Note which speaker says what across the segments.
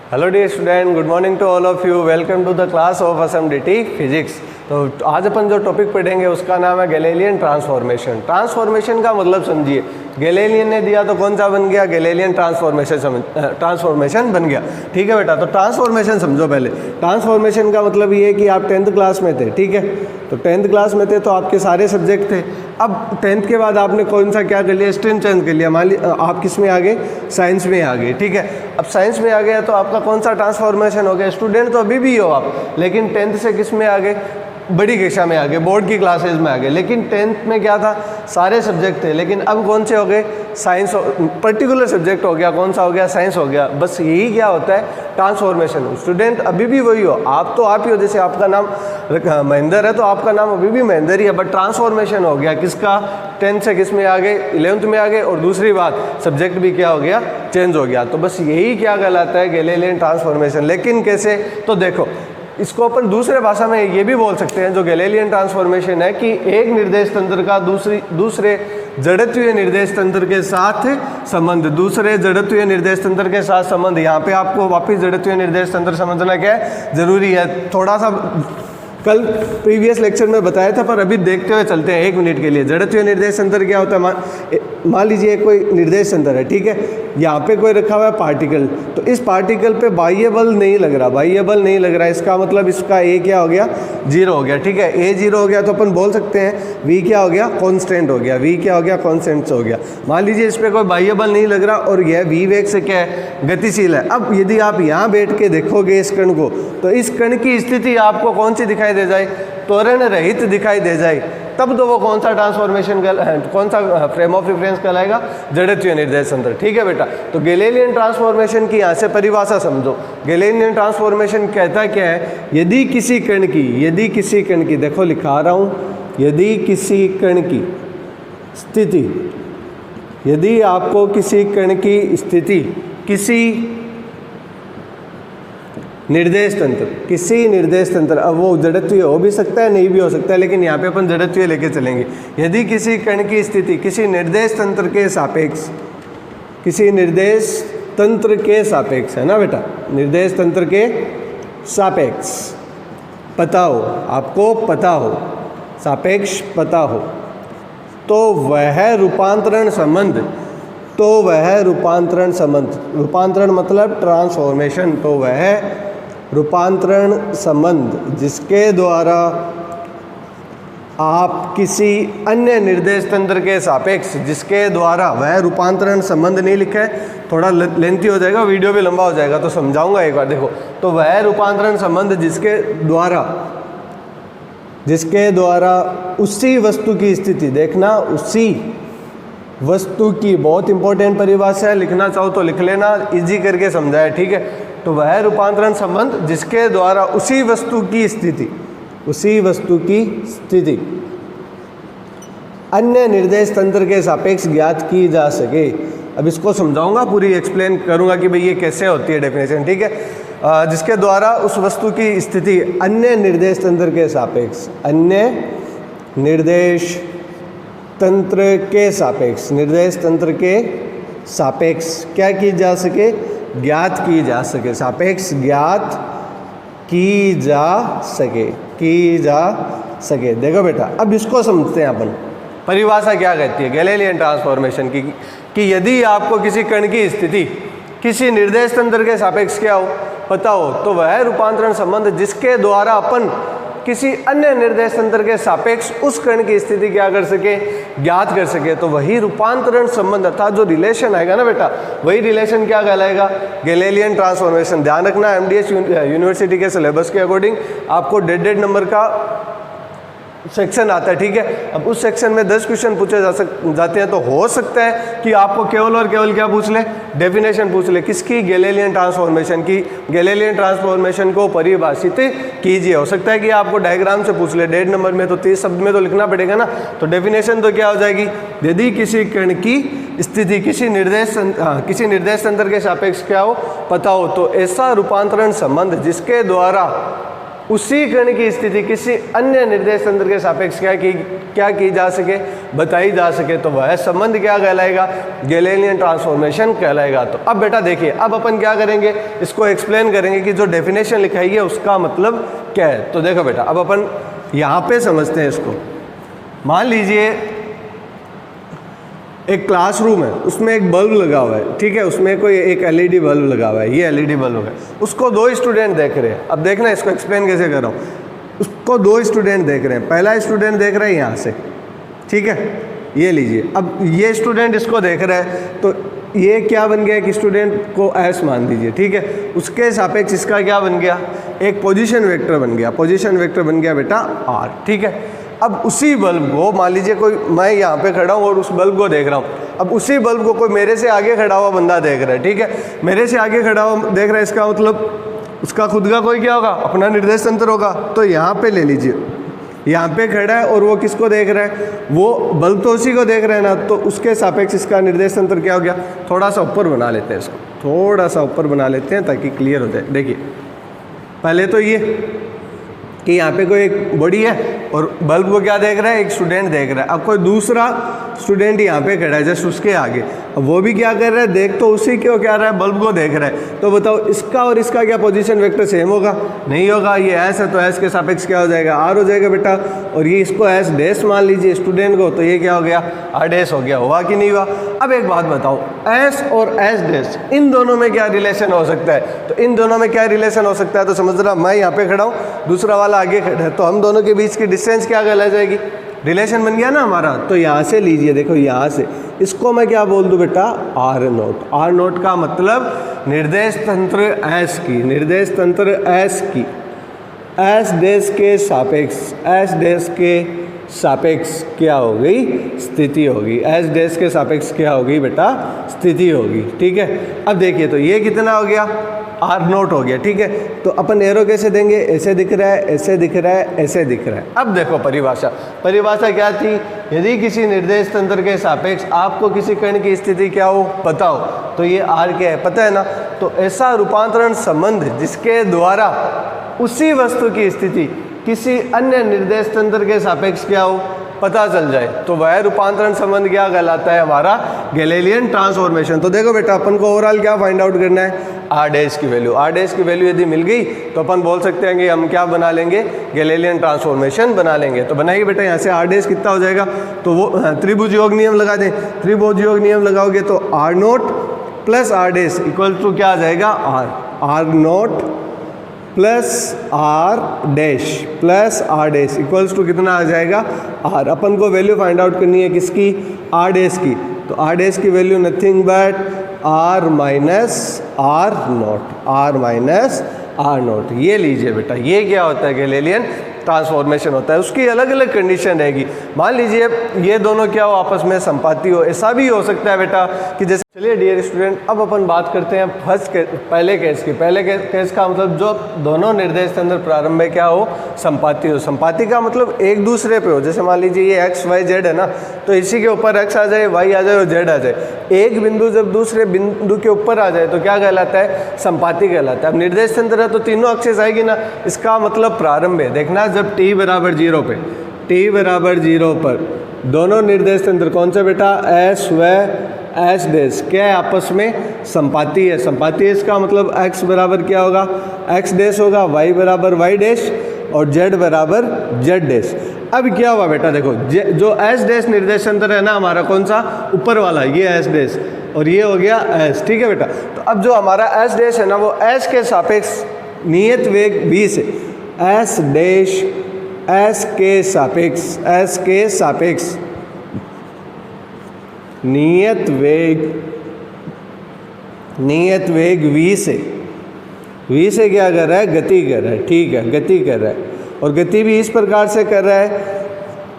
Speaker 1: Hello dear student, good morning to all of you. Welcome to the class of SMDT physics. तो आज अपन जो topic पढ़ेंगे उसका नाम है गैलीलियन ट्रांसफॉर्मेशन। ट्रांसफॉर्मेशन का मतलब समझिए, गैलीलियन ने दिया तो कौन सा बन गया? गैलीलियन ट्रांसफॉर्मेशन बन गया। ठीक है बेटा, तो ट्रांसफॉर्मेशन समझो पहले। ट्रांसफॉर्मेशन का मतलब ये है कि आप 10th क्लास में थे, ठीक है, तो 10th क्लास में थे तो आपके सारे सब्जेक्ट थे। अब 10th के बाद आपने कौन सा क्या कर लिया? स्ट्रीम चेंज कर लिया। मान लीजिए आप किस में आ गए? साइंस में आ गए, ठीक है। अब साइंस में आ गया तो आपका कौन सा ट्रांसफॉर्मेशन हो गया? स्टूडेंट तो अभी भी हो आप, लेकिन 10th से किस में आ गए? बड़ी कक्षा में आ गए, बोर्ड की क्लासेस में आ गए। लेकिन 10th में क्या था? सारे सब्जेक्ट थे, लेकिन अब कौन से हो गए? साइंस, पर्टिकुलर सब्जेक्ट हो गया। कौन सा हो गया? साइंस हो गया। बस यही क्या होता है? ट्रांसफॉर्मेशन। स्टूडेंट अभी भी वही हो, आप तो आप ही हो। जैसे आपका नाम महेंद्र है तो आपका नाम अभी भी महेंद्र ही है, बट ट्रांसफॉर्मेशन हो गया किसका? 10th से किस में आ गए? 11th में आ गए। और दूसरी बात, सब्जेक्ट भी क्या हो गया? चेंज हो गया। तो बस यही क्या कहलाता है? Galilean transformation. लेकिन कैसे? तो देखो, इसको अपन दूसरे भाषा में ये भी बोल सकते हैं, जो गैलीलियन ट्रांसफॉर्मेशन है, कि एक निर्देश तंत्र का दूसरे जड़त्वीय निर्देश तंत्र के साथ संबंध। दूसरे जड़त्वीय निर्देश तंत्र के साथ संबंध। यहाँ पे आपको वापस जड़त्वीय निर्देश तंत्र समझना क्या है? जरूरी है। थोड़ा सा कल प्रीवियस लेक्चर में बताया था, पर अभी देखते हुए चलते हैं 1 मिनट के लिए। जड़त्वीय निर्देश तंत्र क्या होता है? मान लीजिए कोई निर्देश तंत्र है, ठीक है, यहाँ पे कोई रखा हुआ है पार्टिकल, तो इस पार्टिकल पे बाह्य बल नहीं लग रहा, बाह्य बल नहीं लग रहा। इसका मतलब इसका ए क्या हो गया? 0 हो गया, ठीक है। ए 0 हो गया तो अपन बोल सकते हैं वी क्या हो गया? कांस्टेंट हो गया। वी क्या हो गया? कांस्टेंट हो गया। मान लीजिए इस पर कोई बाह्य बल नहीं लग रहा और यह वी वेग से क्या है? गतिशील है। अब यदि आप यहाँ बैठ के देखोगे इस कण को, तो इस कण की स्थिति आपको कौन सी दिखाई दे जाए? त्वरण रहित दिखाई दे जाए। तब तो वो कौन सा ट्रांसफॉर्मेशन कौन सा फ्रेम ऑफ रेफरेंस कहलाएगा? जड़त्वीय निर्देश तंत्र। ठीक है बेटा, तो गैलीलियन ट्रांसफॉर्मेशन की यहाँ से परिभाषा समझो। गैलीलियन ट्रांसफॉर्मेशन कहता क्या है? यदि किसी कण की देखो लिखा रहा हूँ, यदि किसी कण की स्थिति, यदि आपको किसी कण की स्थिति किसी निर्देश तंत्र, अब वो जड़त्वीय हो भी सकता है, नहीं भी हो सकता है, लेकिन यहाँ पे अपन जड़त्वीय लेके चलेंगे। यदि किसी कण की स्थिति किसी निर्देश तंत्र के सापेक्ष, किसी निर्देश तंत्र के सापेक्ष, है ना बेटा, निर्देश तंत्र के सापेक्ष पता हो, आपको पता हो, सापेक्ष पता हो, तो वह रूपांतरण संबंध, रूपांतरण मतलब ट्रांसफॉर्मेशन, तो वह रूपांतरण संबंध जिसके द्वारा आप किसी अन्य निर्देश तंत्र के सापेक्ष, जिसके द्वारा, वह रूपांतरण संबंध नहीं लिखा है, थोड़ा लेंथी हो जाएगा, वीडियो भी लंबा हो जाएगा, तो समझाऊंगा एक बार। देखो, तो वह रूपांतरण संबंध जिसके द्वारा उसी वस्तु की स्थिति, देखना, उसी वस्तु की, बहुत इंपॉर्टेंट परिभाषा है, लिखना चाहो तो लिख लेना, इजी करके समझाया, ठीक है। तो वह रूपांतरण संबंध जिसके द्वारा उसी वस्तु की स्थिति अन्य निर्देश तंत्र के सापेक्ष ज्ञात की जा सके। अब इसको समझाऊंगा, पूरी एक्सप्लेन करूंगा कि भाई ये कैसे होती है डेफिनेशन, ठीक है। जिसके द्वारा उस वस्तु की स्थिति अन्य निर्देश तंत्र के सापेक्ष, अन्य निर्देश तंत्र के सापेक्ष क्या की जा सके? ज्ञात की जा सके। सापेक्ष ज्ञात की जा सके। देखो बेटा, अब इसको समझते हैं अपन। परिभाषा क्या कहती है गैलीलियन ट्रांसफॉर्मेशन की? कि यदि आपको किसी कण की स्थिति किसी निर्देश तंत्र के सापेक्ष क्या हो? पता हो, तो वह रूपांतरण संबंध जिसके द्वारा अपन किसी अन्य निर्देश तंत्र के सापेक्ष उस कण की स्थिति क्या कर सके? ज्ञात कर सके, तो वही रूपांतरण संबंध अर्थात जो रिलेशन आएगा ना बेटा, वही रिलेशन क्या कहलाएगा? Galilean transformation. ध्यान रखना, MDS यूनिवर्सिटी के सिलेबस के अकॉर्डिंग आपको डेड नंबर का सेक्शन आता है, ठीक है। अब उस सेक्शन में 10 क्वेश्चन पूछे जाते हैं, तो हो सकता है कि आपको केवल और केवल क्या पूछ ले? डेफिनेशन पूछ ले। किसकी? गैलीलियन ट्रांसफॉर्मेशन की। गैलीलियन ट्रांसफॉर्मेशन को परिभाषित कीजिए। हो सकता है कि आपको डायग्राम से पूछ ले, डेढ़ नंबर में तो 30 शब्द में तो लिखना पड़ेगा ना। तो डेफिनेशन तो क्या हो जाएगी? यदि किसी कण की स्थिति किसी निर्देश तंत्र के सापेक्ष क्या हो? पता हो, तो ऐसा रूपांतरण संबंध जिसके द्वारा उसी कण की स्थिति किसी अन्य निर्देश तंत्र के सापेक्ष क्या की जा सके, बताई जा सके, तो वह संबंध क्या कहलाएगा, गैलेलियन ट्रांसफॉर्मेशन कहलाएगा। तो अब बेटा देखिए, अब अपन क्या करेंगे, इसको एक्सप्लेन करेंगे कि जो डेफिनेशन लिखाई है उसका मतलब क्या है। तो देखो बेटा, अब अपन यहाँ पे समझते हैं इसको। मान लीजिए एक क्लासरूम है, उसमें एक बल्ब लगा हुआ है, ठीक है, उसमें कोई एक एलईडी बल्ब लगा हुआ है, ये एलईडी बल्ब है, उसको दो स्टूडेंट देख रहे हैं। अब देखना इसको एक्सप्लेन कैसे कर रहा हूँ। उसको दो स्टूडेंट देख रहे हैं, पहला स्टूडेंट देख रहा है यहाँ से, ठीक है, ये लीजिए। अब ये स्टूडेंट इसको देख रहा है, तो ये क्या बन गया, एक स्टूडेंट को एस मान दीजिए, ठीक है, उसके सापेक्ष इसका क्या बन गया, एक पोजीशन वेक्टर बन गया, पोजीशन वेक्टर बन गया बेटा आर, ठीक है। अब उसी बल्ब को मान लीजिए कोई, मैं यहाँ पे खड़ा हूँ और उस बल्ब को देख रहा हूँ, अब उसी बल्ब को कोई मेरे से आगे खड़ा हुआ बंदा देख रहा है, ठीक है, मेरे से आगे खड़ा हुआ देख रहा है, इसका मतलब उसका खुद का कोई क्या होगा, अपना निर्देश तंत्र होगा। तो यहाँ पे ले लीजिए, यहाँ पे खड़ा है और वो किसको देख रहा है, वो बल्ब तो उसी को देख रहा है ना, तो उसके सापेक्ष इसका निर्देश तंत्र क्या हो गया। थोड़ा सा ऊपर बना लेते हैं इसको, थोड़ा सा ऊपर बना लेते हैं ताकि क्लियर हो जाए। देखिए पहले तो ये कि यहाँ पे कोई एक बॉडी है और बल्ब को क्या देख रहा है, एक स्टूडेंट देख रहा है। अब कोई दूसरा स्टूडेंट यहाँ पे खड़ा है जस्ट उसके आगे, अब वो भी क्या कर रहा है, देख तो उसी क्यों क्या रहा है, बल्ब को देख रहा है। तो बताओ इसका और इसका क्या पोजीशन वेक्टर सेम होगा, नहीं होगा। ये एस है तो एस के सापेक्ष क्या हो जाएगा, आर हो जाएगा बेटा। और ये इसको एस डैश मान लीजिए स्टूडेंट को, तो ये क्या हो गया, आर डैश हो गया। हुआ कि नहीं हुआ। अब एक बात बताओ, एस और एस डैश इन दोनों में क्या रिलेशन हो सकता है। तो इन दोनों में क्या रिलेशन हो सकता है, तो समझ रहा, मैं यहाँ पे खड़ा हूँ, दूसरा वाला आगे खड़ा है, तो हम दोनों के बीच की डिस्टेंस क्या कहला जाएगी, रिलेशन बन गया ना हमारा। तो यहाँ से लीजिए, देखो यहाँ से इसको मैं क्या बोल दूं बेटा, आर नोट। आर नोट का मतलब निर्देश तंत्र एस की, निर्देश तंत्र एस की एस डैश के सापेक्ष, एस डैश के सापेक्ष क्या हो गई, स्थिति होगी। एस डैश के सापेक्ष क्या होगी बेटा, स्थिति होगी। ठीक है, अब देखिए तो ये कितना हो गया, आर नोट हो गया। ठीक है, तो अपन एरो कैसे देंगे, ऐसे दिख रहा है, ऐसे दिख रहा है, ऐसे दिख रहा है। अब देखो परिभाषा, परिभाषा क्या थी, यदि किसी निर्देश तंत्र के सापेक्ष आपको किसी कण की स्थिति क्या हो पता हो, तो ये आर क्या है पता है ना। तो ऐसा रूपांतरण संबंध जिसके द्वारा उसी वस्तु की स्थिति किसी अन्य निर्देश तंत्र के सापेक्ष क्या हो पता चल जाए, तो वह रूपांतरण संबंध क्या कहलाता है, हमारा गैलीलियन ट्रांसफॉर्मेशन। तो देखो बेटा, अपन को ओवरऑल क्या फाइंड आउट करना है, आर डैश की वैल्यू। आर डैश की वैल्यू यदि मिल गई तो अपन बोल सकते हैं कि हम क्या बना लेंगे, गैलीलियन ट्रांसफॉर्मेशन बना लेंगे। तो बनाइए बेटा, यहाँ से आर डैश कितना हो जाएगा, तो वो त्रिभुज योग नियम लगा दें। त्रिभुज योग नियम लगाओगे तो R not plus R dash equal to क्या आ जाएगा, R. R not plus R dash plus R dash equals to कितना आ जाएगा, आर। अपन को वैल्यू फाइंड आउट करनी है किसकी, आर डैश की। तो आर डैश की value nothing but R minus R not, R minus R not. ये लीजिए बेटा, ये क्या होता है, गैलीलियन ट्रांसफॉर्मेशन होता है। उसकी अलग अलग कंडीशन रहेगी। मान लीजिए ये दोनों क्या हो, आपस में संपाती हो। ऐसा भी हो सकता है बेटा कि जैसे, चलिए डियर स्टूडेंट, अब अपन बात करते हैं पहले केस की। पहले केस का मतलब जो दोनों निर्देश तंत्र प्रारंभ में क्या हो, संपाती हो। संपाती का मतलब एक दूसरे पे हो। जैसे मान लीजिए ये एक्स वाई जेड है ना, तो इसी के ऊपर एक्स आ जाए, वाई आ जाए और जेड आ जाए। एक बिंदु जब दूसरे बिंदु के ऊपर आ जाए तो क्या कहलाता है, संपाती कहलाता है। अब निर्देश तंत्र है तो तीनों एक्सिस आएगी ना, इसका मतलब प्रारंभ है। देखना जब t बराबर 0 पे, t बराबर 0 पर दोनों निर्देश तंत्र कौन सा बेटा, एस व एस डैश क्या है, आपस में संपाती है। संपाती है इसका मतलब x बराबर क्या होगा, x डैश होगा, y बराबर y डैश और z बराबर z डैश। अब क्या हुआ बेटा, देखो जो s डैश निर्देश तंत्र है ना हमारा, कौन सा, ऊपर वाला, ये s डैश और ये हो गया s। ठीक है बेटा, तो अब जो हमारा s डैश है ना, वो s के सापेक्ष नियत वेग v से s डैश s के सापेक्ष, s के सापेक्ष नियत वेग v से क्या कर रहा है, गति कर रहा है। ठीक है, गति कर रहा है, और गति भी इस प्रकार से कर रहा है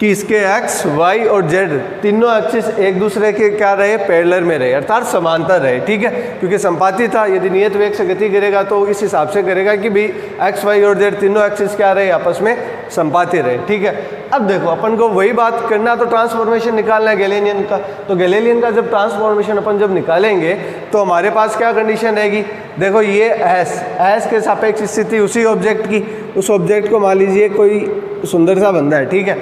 Speaker 1: कि इसके x, y और z तीनों एक्सिस एक दूसरे के क्या रहे, पैरेलल में रहे, अर्थात समांतर रहे। ठीक है, क्योंकि संपाती था, यदि नियत वेग से गति करेगा तो इस हिसाब से करेगा कि भाई x, y और z तीनों एक्सिस क्या रहे, आपस में संपाती रहे, ठीक है। अब देखो अपन को वही बात करना, तो ट्रांसफॉर्मेशन निकालना है गैलीलियन का। तो गैलीलियन का जब ट्रांसफॉर्मेशन अपन जब निकालेंगे तो हमारे पास क्या कंडीशन रहेगी, देखो ये एस के सापेक्ष स्थिति उसी ऑब्जेक्ट की, उस ऑब्जेक्ट को मान लीजिए कोई सुंदर सा बंदा है, ठीक है।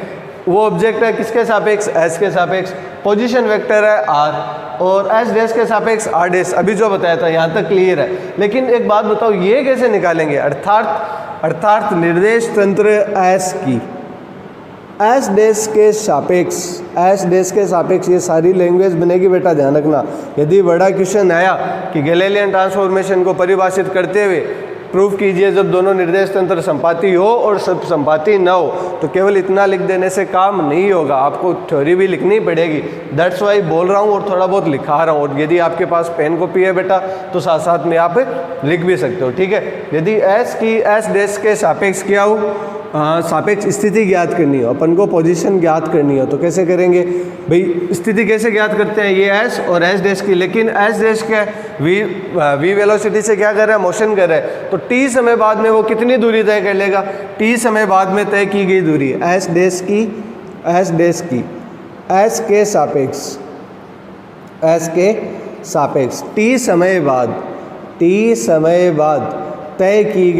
Speaker 1: वो ऑब्जेक्ट है किसके सापेक्ष, एस के सापेक्ष, पोजीशन वेक्टर है आर, और एस डैश के सापेक्ष आर डैश। अभी जो बताया था यहाँ तक क्लियर है। लेकिन एक बात बताओ, ये कैसे निकालेंगे, अर्थात निर्देश तंत्र एस की एस डैश के सापेक्ष ये सारी लैंग्वेज बनेगी बेटा, ध्यान रखना। यदि बड़ा क्वेश्चन आया कि गैलीलियन ट्रांसफॉर्मेशन को परिभाषित करते हुए प्रूफ कीजिए जब दोनों निर्देश तंत्र संपाती हो और सब संपाती न हो, तो केवल इतना लिख देने से काम नहीं होगा, आपको थ्योरी भी लिखनी पड़ेगी। दैट्स वाई बोल रहा हूँ और थोड़ा बहुत लिखा रहा हूँ। और यदि आपके पास पेन कॉपी है बेटा तो साथ साथ में आप लिख भी सकते हो, ठीक है। यदि एस डैश के सापेक्ष क्या हो, सापेक्ष स्थिति ज्ञात करनी हो, अपन को पोजीशन ज्ञात करनी हो, तो कैसे करेंगे भाई, स्थिति कैसे ज्ञात करते हैं, ये एस और एस डैश की। लेकिन एस डैश के वी वेलोसिटी से क्या कर रहा है, मोशन कर रहा है, तो टी समय बाद में वो कितनी दूरी तय कर लेगा, टी समय बाद में तय की गई दूरी एस डैश की एस के सापेक्ष टी समय बाद तय की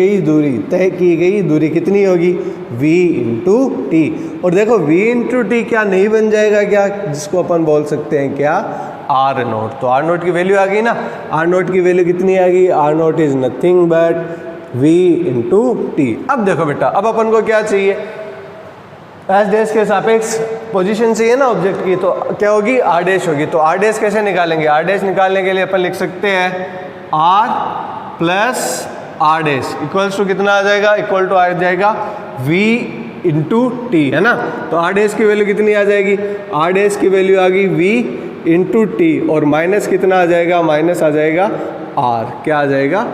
Speaker 1: गई दूरी कितनी होगी, v इंटू टी। और देखो v इंटू टी क्या नहीं बन जाएगा क्या, जिसको अपन बोल सकते हैं क्या, आर नोट। तो आर नोट की वैल्यू आ गई ना, आर नोट की वैल्यू कितनी आ गई, R not is nothing but v into T. अब देखो बेटा, अब अपन को क्या चाहिए, एस डैश के सापेक्ष पोजीशन चाहिए ना ऑब्जेक्ट की, तो क्या होगी, आर डैश होगी। तो आर डैश कैसे निकालेंगे, आर डैश निकालने के लिए अपन लिख सकते हैं R plus R dash equals to कितना आ जाएगा, इक्वल टू आ जाएगा v इंटू टी, है ना। तो आर डैश की वैल्यू कितनी आ जाएगी, आर डैश की वैल्यू आ गई v इंटू टी, और माइनस कितना आ जाएगा, माइनस आ जाएगा r, क्या आ जाएगा,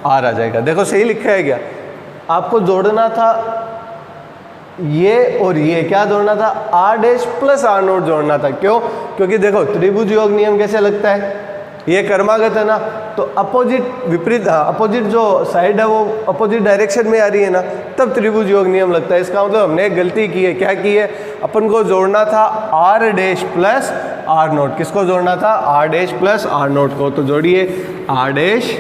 Speaker 1: r आ जाएगा। देखो सही लिखा है क्या, आपको जोड़ना था ये और ये, क्या जोड़ना था, R dash plus R not जोड़ना था। क्यों, क्योंकि देखो त्रिभुज योग नियम कैसे लगता है, ये कर्मागत है ना, तो अपोजिट जो साइड है वो अपोजिट डायरेक्शन में आ रही है ना, तब त्रिभुज योग नियम लगता है। इसका मतलब हमने एक गलती की है, क्या की है, अपन को जोड़ना था R dash plus R not. किसको जोड़ना था, R dash plus R not को। तो जोड़िए R dash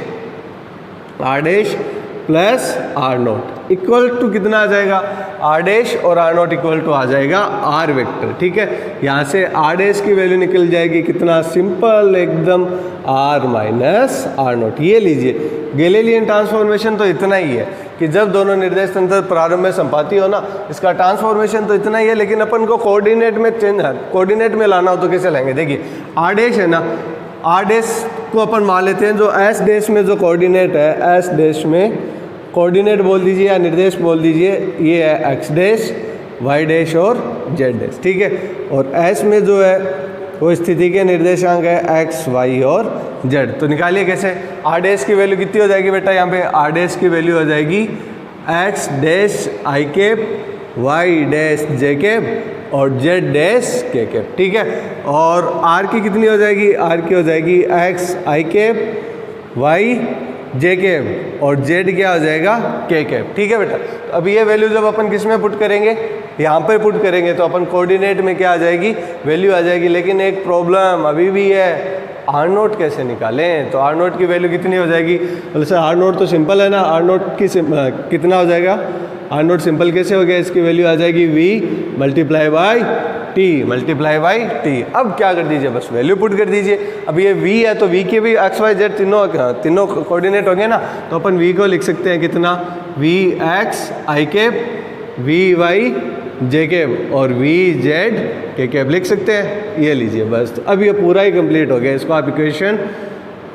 Speaker 1: plus R not equal to कितना आ जाएगा, आर डैश और आर नोट इक्वल टू आ जाएगा आर वेक्टर, ठीक है। यहाँ से आर डैश की वैल्यू निकल जाएगी कितना, सिंपल एकदम आर माइनस आर नोट। ये लीजिए, गैलीलियन ट्रांसफॉर्मेशन तो इतना ही है कि जब दोनों निर्देश तंत्र प्रारंभ में संपाती हो ना, इसका ट्रांसफॉर्मेशन तो इतना ही है। लेकिन अपन को कोऑर्डिनेट में लाना हो तो कैसे लाएंगे, देखिए आर डैश है ना, आर डैश को अपन मान लेते हैं जो एस डैश में जो कोऑर्डिनेट है, एस डैश में कोऑर्डिनेट बोल दीजिए या निर्देश बोल दीजिए, ये है एक्स डैश, वाई डैश और जेड डैश, ठीक है। और एस में जो है वो स्थिति के निर्देशांक है एक्स, वाई और जेड। तो निकालिए कैसे, आर डैश की वैल्यू कितनी हो जाएगी बेटा, यहाँ पे आर डैश की वैल्यू हो जाएगी X dash I cap, Y dash J cap और जेड डैश के कैप, ठीक है। और आर की कितनी हो जाएगी, आर की हो जाएगी x I cap, Y J cap और जेड क्या हो जाएगा, के कैप, ठीक है बेटा। तो अब ये वैल्यू जब अपन किस में पुट करेंगे, यहाँ पर पुट करेंगे, तो अपन कोऑर्डिनेट में क्या आ जाएगी, वैल्यू आ जाएगी। लेकिन एक प्रॉब्लम अभी भी है, आर नोट कैसे निकालें। तो आर नोट की वैल्यू कितनी हो जाएगी, बोले सर आर नोट तो सिंपल है ना, आर नोट की कितना हो जाएगा, आर नोट सिंपल कैसे हो गया, इसकी वैल्यू आ जाएगी v मल्टीप्लाई बाई टी। अब क्या कर दीजिए, बस वैल्यू पुट कर दीजिए। अब ये v है तो v के भी एक्स वाई जेड तीनों कोऑर्डिनेट हो गए ना, तो अपन v को लिख सकते हैं कितना, v x I cap, v Y J cap और v जेड के कैप लिख सकते हैं। ये लीजिए बस, तो अब ये पूरा ही कंप्लीट हो गया। इसको आप इक्वेशन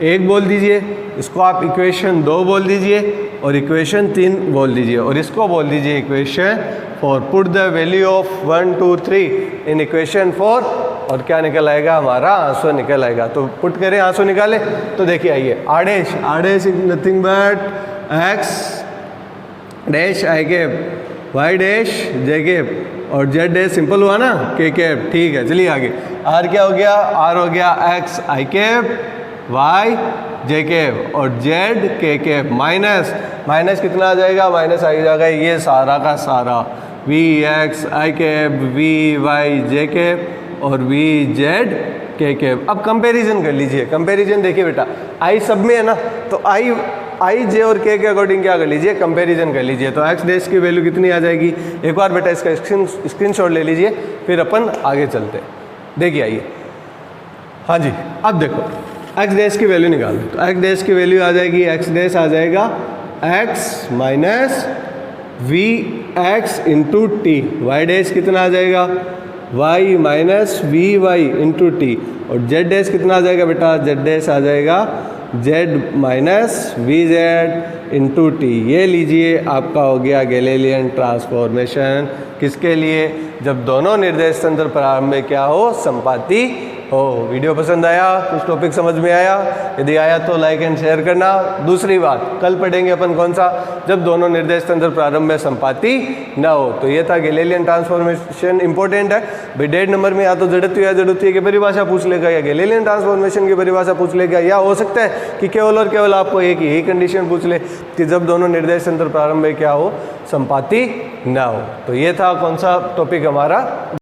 Speaker 1: 1 बोल दीजिए, इसको आप इक्वेशन 2 बोल दीजिए और इक्वेशन 3 बोल दीजिए, और इसको बोल दीजिए equation 4। Put the value of 1 2 3 in equation 4 और क्या निकल आएगा, हमारा आंसर निकल आएगा। तो पुट करें, आंसर निकाले, तो देखिए आइए, R dash is nothing but X dash I cap, Y dash J cap और जेड डैश सिंपल हुआ ना, के कैप, ठीक है। चलिए आगे, आर क्या हो गया, आर हो गया x I cap, Y J cap और जेड के कैप, माइनस कितना आ जाएगा, माइनस आ जाएगा ये सारा का सारा V X I cap, V Y J cap और वी जेड के कैप। अब कंपैरिजन कर लीजिए। कंपैरिजन देखिए बेटा, आई सब में है ना, तो आई जे और के अकॉर्डिंग क्या कर लीजिए, कंपैरिजन कर लीजिए। तो एक्स डैश की वैल्यू कितनी आ जाएगी, एक बार बेटा इसका स्क्रीनशॉट ले लीजिए, फिर अपन आगे चलते। देखिए आइए, हाँ जी, अब देखो एक्स डैश की वैल्यू निकाल दो। तो एक्स डैश की वैल्यू आ जाएगी, एक्स डैश आ जाएगा X minus V X into T. Y dash कितना आ जाएगा, Y minus V Y into T. और जेड डैश कितना आ जाएगा बेटा, जेड डैश आ जाएगा Z minus V Z into T. ये लीजिए आपका हो गया गैलीलियन ट्रांसफॉर्मेशन। किसके लिए, जब दोनों निर्देश तंत्र प्रारंभ में क्या हो, संपाती हो। वीडियो पसंद आया, कुछ टॉपिक समझ में आया, यदि आया तो लाइक एंड शेयर करना। दूसरी बात, कल पढ़ेंगे अपन कौन सा, जब दोनों निर्देश तंत्र प्रारंभ में संपाती न हो। तो ये था गैलीलियन ट्रांसफॉर्मेशन। इंपॉर्टेंट है भाई, डेढ़ नंबर में या तो जड़त्वीय या जड़त्वीय की परिभाषा पूछ लेगा, या गैलीलियन ट्रांसफॉर्मेशन की परिभाषा पूछ लेगा, या हो सकता है कि केवल और केवल आपको एक ही कंडीशन पूछ ले कि जब दोनों निर्देश तंत्र प्रारंभ में क्या हो, संपाती न हो। तो ये था कौन सा टॉपिक हमारा।